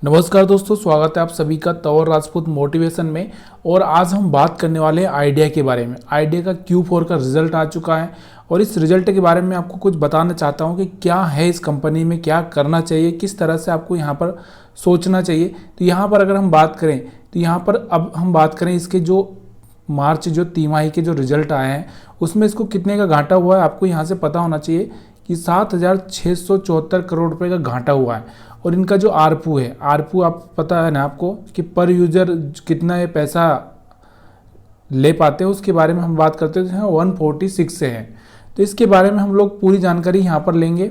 नमस्कार दोस्तों, स्वागत है आप सभी का तंवर राजपूत मोटिवेशन में। और आज हम बात करने वाले हैं आइडिया के बारे में। आइडिया का Q4 का रिजल्ट आ चुका है और इस रिजल्ट के बारे में आपको कुछ बताना चाहता हूं कि क्या है इस कंपनी में, क्या करना चाहिए, किस तरह से आपको यहां पर सोचना चाहिए। तो यहां पर अगर हम बात करें तो यहां पर अब हम बात करें इसके जो मार्च जो तिमाही के जो रिजल्ट आए हैं उसमें इसको कितने का घाटा हुआ है आपको यहाँ से पता होना चाहिए कि 7,674 करोड़ रुपए का घाटा हुआ है। और इनका जो आरपू है, आरपू आप पता है ना आपको कि पर यूजर कितना ये पैसा ले पाते हैं, उसके बारे में हम बात करते हैं 146 से है। तो इसके बारे में हम लोग पूरी जानकारी यहाँ पर लेंगे।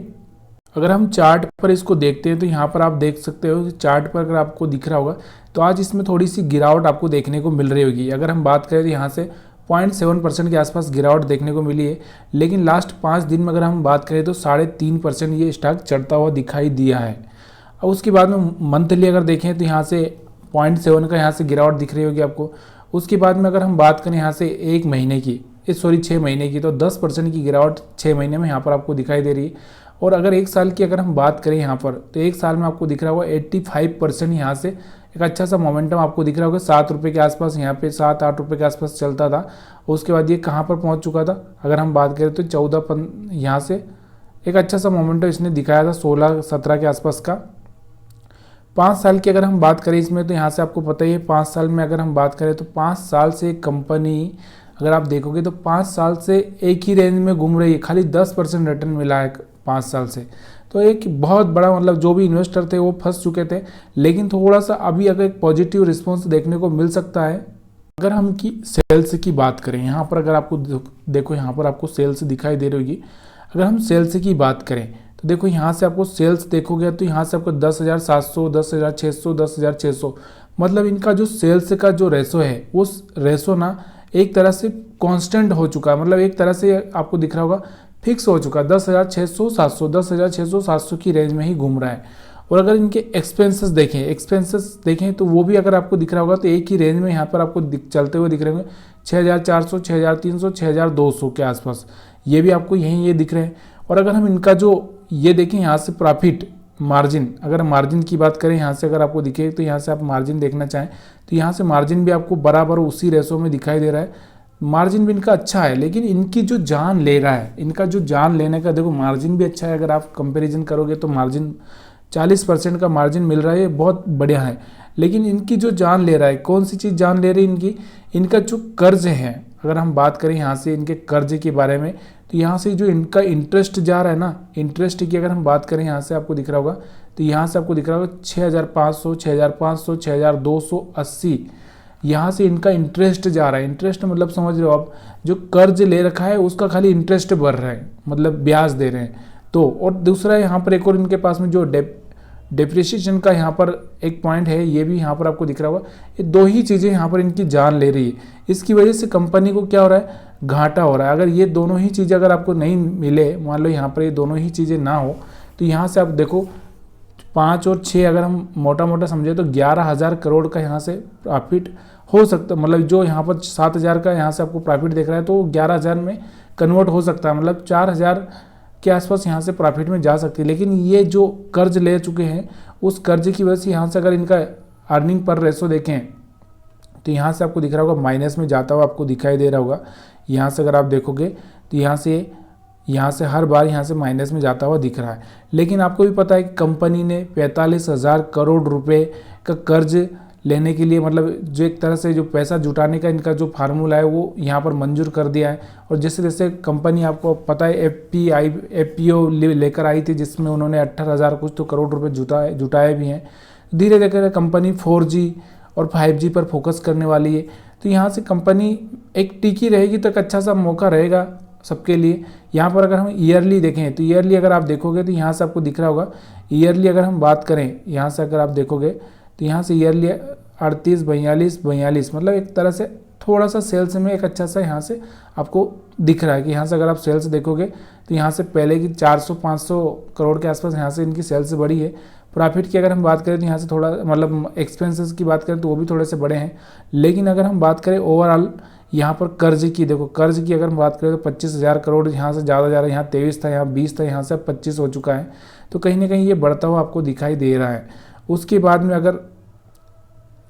अगर हम चार्ट पर इसको देखते हैं तो यहाँ पर आप देख सकते हो कि चार्ट पर अगर आपको दिख रहा होगा तो आज इसमें थोड़ी सी गिरावट आपको देखने को मिल रही होगी। अगर हम बात करें तो यहाँ से 0.7% के आसपास गिरावट देखने को मिली है, लेकिन लास्ट 5 दिन में अगर हम बात करें तो 3.5% ये स्टॉक चढ़ता हुआ दिखाई दिया है। और उसके बाद में मंथली अगर देखें तो यहाँ से 0.7 का यहाँ से गिरावट दिख रही होगी आपको। उसके बाद में अगर हम बात करें यहाँ से 1 महीने की 6 महीने की तो 10% की गिरावट 6 महीने में यहाँ पर आपको दिखाई दे रही है। और अगर 1 साल की अगर हम बात करें यहाँ पर तो 1 साल में आपको दिख रहा होगा 85% यहाँ से एक अच्छा सा मोमेंटम आपको दिख रहा होगा। 7 रुपये के आसपास यहाँ पे 7-8 रुपये के आसपास चलता था। उसके बाद ये कहाँ पर पहुँच चुका था, अगर हम बात करें तो 14 यहाँ से एक अच्छा सा मोमेंटम इसने दिखाया था 16-17 के आसपास का। 5 साल की अगर हम बात करें इसमें तो यहाँ से आपको पता ही है 5 साल में अगर हम बात करें तो 5 साल से कंपनी अगर आप देखोगे तो 5 साल से एक ही रेंज में घूम रही है, खाली 10% रिटर्न मिला है 5 साल से। तो एक बहुत बड़ा मतलब जो भी इन्वेस्टर थे वो फंस चुके थे, लेकिन थोड़ा सा अभी अगर एक पॉजिटिव रिस्पॉन्स देखने को मिल सकता है। अगर हम की सेल्स की बात करें यहाँ पर अगर आपको देखो यहाँ पर आपको सेल्स दिखाई दे रही होगी। अगर हम सेल्स की बात करें तो देखो यहाँ से आपको सेल्स देखोगे तो यहाँ से आपको 10,700, 10,600, 10,600 मतलब इनका जो सेल्स का जो रेशो है वो रेशो ना एक तरह से कांस्टेंट हो चुका है। मतलब एक तरह से आपको दिख रहा होगा फिक्स हो चुका है 10,600, 700, 10,600, 700 की रेंज में ही घूम रहा है। और अगर इनके एक्सपेंसेस देखें तो वो भी अगर आपको दिख रहा होगा तो एक ही रेंज में यहाँ पर आपको चलते हुए दिख रहे होंगे 6,400, 6,300, 6,200 के आसपास ये भी आपको यहीं ये दिख रहे हैं। और अगर हम इनका जो ये देखें यहाँ से प्रॉफिट मार्जिन, अगर मार्जिन की बात करें यहाँ से अगर आपको दिखे तो यहाँ से आप मार्जिन देखना चाहें तो यहाँ से मार्जिन भी आपको बराबर उसी रेशो में दिखाई दे रहा है। मार्जिन भी इनका अच्छा है, लेकिन इनकी जो जान ले रहा है, इनका जो जान लेने का देखो मार्जिन भी अच्छा है। अगर आप कंपैरिजन करोगे तो मार्जिन 40% का मार्जिन मिल रहा है, बहुत बढ़िया है। लेकिन इनकी जो जान ले रहा है, कौन सी चीज़ जान ले रही है इनकी, इनका जो कर्ज है। अगर हम बात करें यहाँ से इनके कर्ज के बारे में तो यहाँ से जो इनका इंटरेस्ट जा रहा है ना, इंटरेस्ट की अगर हम बात करें यहाँ से आपको दिख रहा होगा तो यहाँ से आपको दिख रहा होगा 6,500, 6,500, 6,280 यहाँ से इनका इंटरेस्ट जा रहा है। इंटरेस्ट मतलब समझ रहे हो आप, जो कर्ज ले रखा है उसका खाली इंटरेस्ट भर रहे हैं, मतलब ब्याज दे रहे हैं। तो और दूसरा यहाँ पर एक और इनके पास में जो डेप्रिसिएशन का यहाँ पर एक पॉइंट है, ये भी यहाँ पर आपको दिख रहा होगा। ये दो ही चीज़ें यहाँ पर इनकी जान ले रही है। इसकी वजह से कंपनी को क्या हो रहा है, घाटा हो रहा है। अगर ये दोनों ही चीज़ें अगर आपको नहीं मिले, मान लो यहाँ पर ये दोनों ही चीज़ें ना हो तो यहाँ से आप देखो 5 और 6 अगर हम मोटा मोटा समझे तो 11,000 करोड़ का यहाँ से प्रॉफिट हो सकता है। मतलब जो यहाँ पर 7,000 का यहाँ से आपको प्रॉफिट देख रहा है तो 11,000 में कन्वर्ट हो सकता है, मतलब 4,000 के आसपास यहाँ से प्रॉफिट में जा सकती है। लेकिन ये जो कर्ज ले चुके हैं उस कर्ज की वजह से यहाँ से अगर इनका अर्निंग पर रेशो देखें तो यहाँ से आपको दिख रहा होगा माइनस में जाता हुआ आपको दिखाई दे रहा होगा। यहाँ से अगर आप देखोगे तो यहाँ से हर बार यहाँ से माइनस में जाता हुआ दिख रहा है। लेकिन आपको भी पता है कि कंपनी ने 45,000 करोड़ रुपए का कर्ज लेने के लिए, मतलब जो एक तरह से जो पैसा जुटाने का इनका जो फार्मूला है वो यहाँ पर मंजूर कर दिया है। और जैसे जैसे कंपनी आपको पता है एफपीओ लेकर आई थी जिसमें उन्होंने 18,000 कुछ तो करोड़ रुपए जुटाए भी हैं। धीरे धीरे कंपनी 4G और 5G पर फोकस करने वाली है। तो यहाँ से कंपनी एक टिकी रहेगी तो एक अच्छा सा मौका रहेगा सबके लिए। यहाँ पर अगर हम ईयरली देखें तो ईयरली अगर आप देखोगे तो यहाँ से आपको दिख रहा होगा, ईयरली अगर हम बात करें यहाँ से अगर आप देखोगे तो यहाँ से ईयरली 38, 42, मतलब एक तरह से थोड़ा सा सेल्स में एक अच्छा सा यहाँ से आपको दिख रहा है कि यहाँ से अगर आप सेल्स देखोगे तो यहाँ से पहले की 400-500 करोड़ के आसपास यहाँ से इनकी सेल्स बढ़ी है। प्रॉफिट की अगर हम बात करें तो यहाँ से थोड़ा मतलब एक्सपेंसेस की बात करें तो वो भी थोड़े से बड़े हैं। लेकिन अगर हम बात करें ओवरऑल यहाँ पर कर्ज की, देखो कर्ज की अगर हम बात करें तो 25,000 करोड़ यहाँ से ज़्यादा जा रहा है। यहाँ 23 था, यहाँ 20 था, यहाँ से 25 हो चुका है। तो कहीं ना कहीं ये बढ़ता हुआ आपको दिखाई दे रहा है। उसके बाद में अगर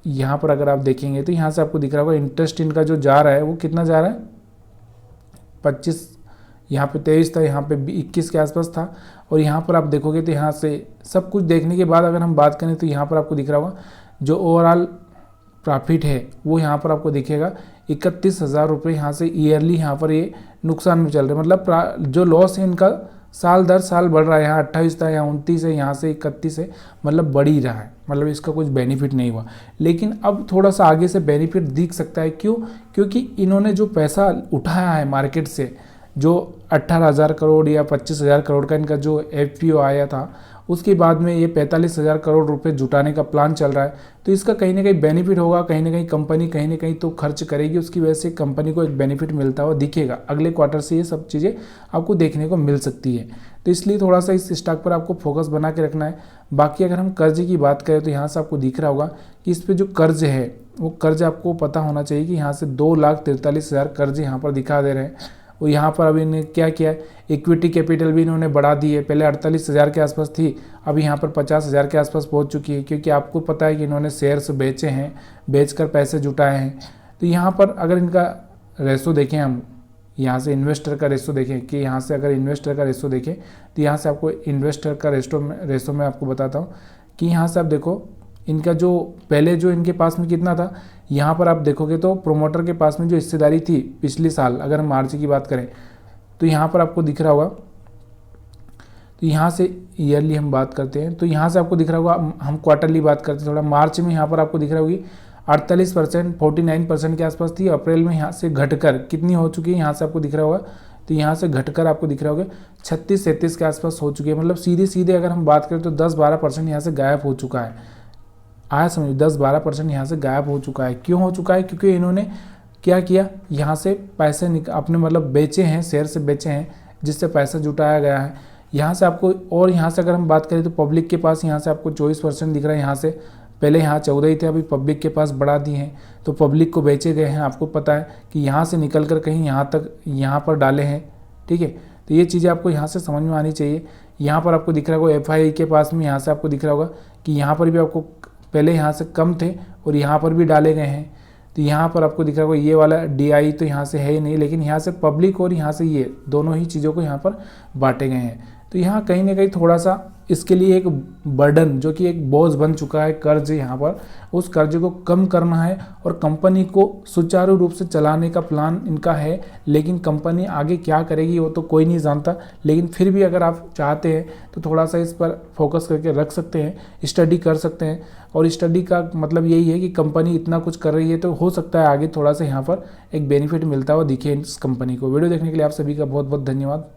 यहाँ पर अगर आप देखेंगे तो यहाँ से आपको दिख रहा होगा इंटरेस्ट इनका जो जा रहा है वो कितना जा रहा है, 25, यहाँ पे 23 था, यहाँ पे 21 के आसपास था। और यहाँ पर आप देखोगे तो यहाँ से सब कुछ देखने के बाद अगर हम बात करें तो यहाँ पर आपको दिख रहा होगा जो ओवरऑल प्रॉफिट है वो यहाँ पर आपको दिखेगा 31,000 रुपये यहाँ से ईयरली यहाँ पर ये नुकसान में चल रहे हैं। मतलब जो लॉस है इनका साल दर साल बढ़ रहा है। यहाँ 28 था, यहाँ 29 है, यहाँ से 31 है, मतलब बढ़ ही रहा है। मतलब इसका कुछ बेनिफिट नहीं हुआ। लेकिन अब थोड़ा सा आगे से बेनिफिट दिख सकता है। क्यों? क्योंकि इन्होंने जो पैसा उठाया है मार्केट से, जो 18,000 करोड़ या 25,000 करोड़ का इनका जो FPO आया था, उसके बाद में ये 45,000 करोड़ रुपए जुटाने का प्लान चल रहा है। तो इसका कहीं ना कहीं बेनिफिट होगा, कहीं ना कहीं कंपनी कहीं ना कहीं तो खर्च करेगी, उसकी वजह से कंपनी को एक बेनिफिट मिलता हुआ दिखेगा। अगले क्वार्टर से ये सब चीज़ें आपको देखने को मिल सकती है। तो इसलिए थोड़ा सा इस स्टॉक पर आपको फोकस बना के रखना है। बाकी अगर हम कर्ज की बात करें तो यहाँ से आपको दिख रहा होगा कि इस पर जो कर्ज है वो कर्ज आपको पता होना चाहिए कि यहाँ से 2,43,000 कर्ज यहाँ पर दिखा दे रहे हैं। और यहाँ पर अभी इन्हें क्या किया है, इक्विटी कैपिटल भी इन्होंने बढ़ा दी है। पहले 48,000 के आसपास थी, अभी यहाँ पर 50,000 के आसपास पहुँच चुकी है। क्योंकि आपको पता है कि इन्होंने शेयर्स बेचे हैं, बेचकर पैसे जुटाए हैं। तो यहाँ पर अगर इनका रेशो देखें, हम यहाँ से इन्वेस्टर का रेशो देखें कि यहाँ से अगर इन्वेस्टर का रेशो देखें तो यहाँ से आपको इन्वेस्टर का रेशो में आपको बताता हूँ कि यहाँ से आप देखो इनका जो पहले जो इनके पास में कितना था, यहाँ पर आप देखोगे तो प्रोमोटर के पास में जो हिस्सेदारी थी पिछले साल, अगर हम मार्च की बात करें तो यहाँ पर आपको दिख रहा होगा। तो यहाँ से ईयरली हम बात करते हैं तो यहाँ से आपको दिख रहा होगा, हम क्वार्टरली बात करते हैं थोड़ा। मार्च में यहाँ पर आपको दिख रहा होगी 48%, 49% के आसपास थी। अप्रैल में यहाँ से घटकर कितनी हो चुकी है, यहाँ से आपको दिख रहा होगा। तो यहाँ से घटकर आपको दिख रहा होगा 36-37 के आसपास हो चुकी है। मतलब सीधे अगर हम बात करें तो 10-12% यहाँ से गायब हो चुका है। आया समझ, 10-12% यहाँ से गायब हो चुका है। क्यों हो चुका है? क्योंकि इन्होंने क्या किया, यहाँ से पैसे अपने मतलब बेचे हैं, शेयर से बेचे हैं, जिससे पैसा जुटाया गया है। यहाँ से आपको, और यहाँ से अगर हम बात करें तो पब्लिक के पास यहाँ से आपको 24% दिख रहा है। यहाँ से पहले यहाँ 14 ही थे, अभी पब्लिक के पास बढ़ा दिए हैं। तो पब्लिक को बेचे गए हैं। आपको पता है कि यहाँ से निकल कर कहीं यहाँ तक यहाँ पर डाले हैं। ठीक है, तो ये चीज़ें आपको यहाँ से समझ में आनी चाहिए। यहाँ पर आपको दिख रहा होगा FII के पास में, यहाँ से आपको दिख रहा होगा कि यहाँ पर भी आपको पहले यहाँ से कम थे और यहाँ पर भी डाले गए हैं। तो यहाँ पर आपको दिख रहा होगा ये वाला DI तो यहाँ से है ही नहीं, लेकिन यहाँ से पब्लिक और यहाँ से ये दोनों ही चीज़ों को यहाँ पर बांटे गए हैं। तो यहाँ कहीं ना कहीं थोड़ा सा इसके लिए एक बर्डन, जो कि एक बोझ बन चुका है कर्ज, यहाँ पर उस कर्ज को कम करना है और कंपनी को सुचारू रूप से चलाने का प्लान इनका है। लेकिन कंपनी आगे क्या करेगी वो तो कोई नहीं जानता। लेकिन फिर भी अगर आप चाहते हैं तो थोड़ा सा इस पर फोकस करके रख सकते हैं, स्टडी कर सकते हैं। और स्टडी का मतलब यही है कि कंपनी इतना कुछ कर रही है तो हो सकता है आगे थोड़ा सा यहाँ पर एक बेनिफिट मिलता हुआ दिखे इस कंपनी को। वीडियो देखने के लिए आप सभी का बहुत बहुत धन्यवाद।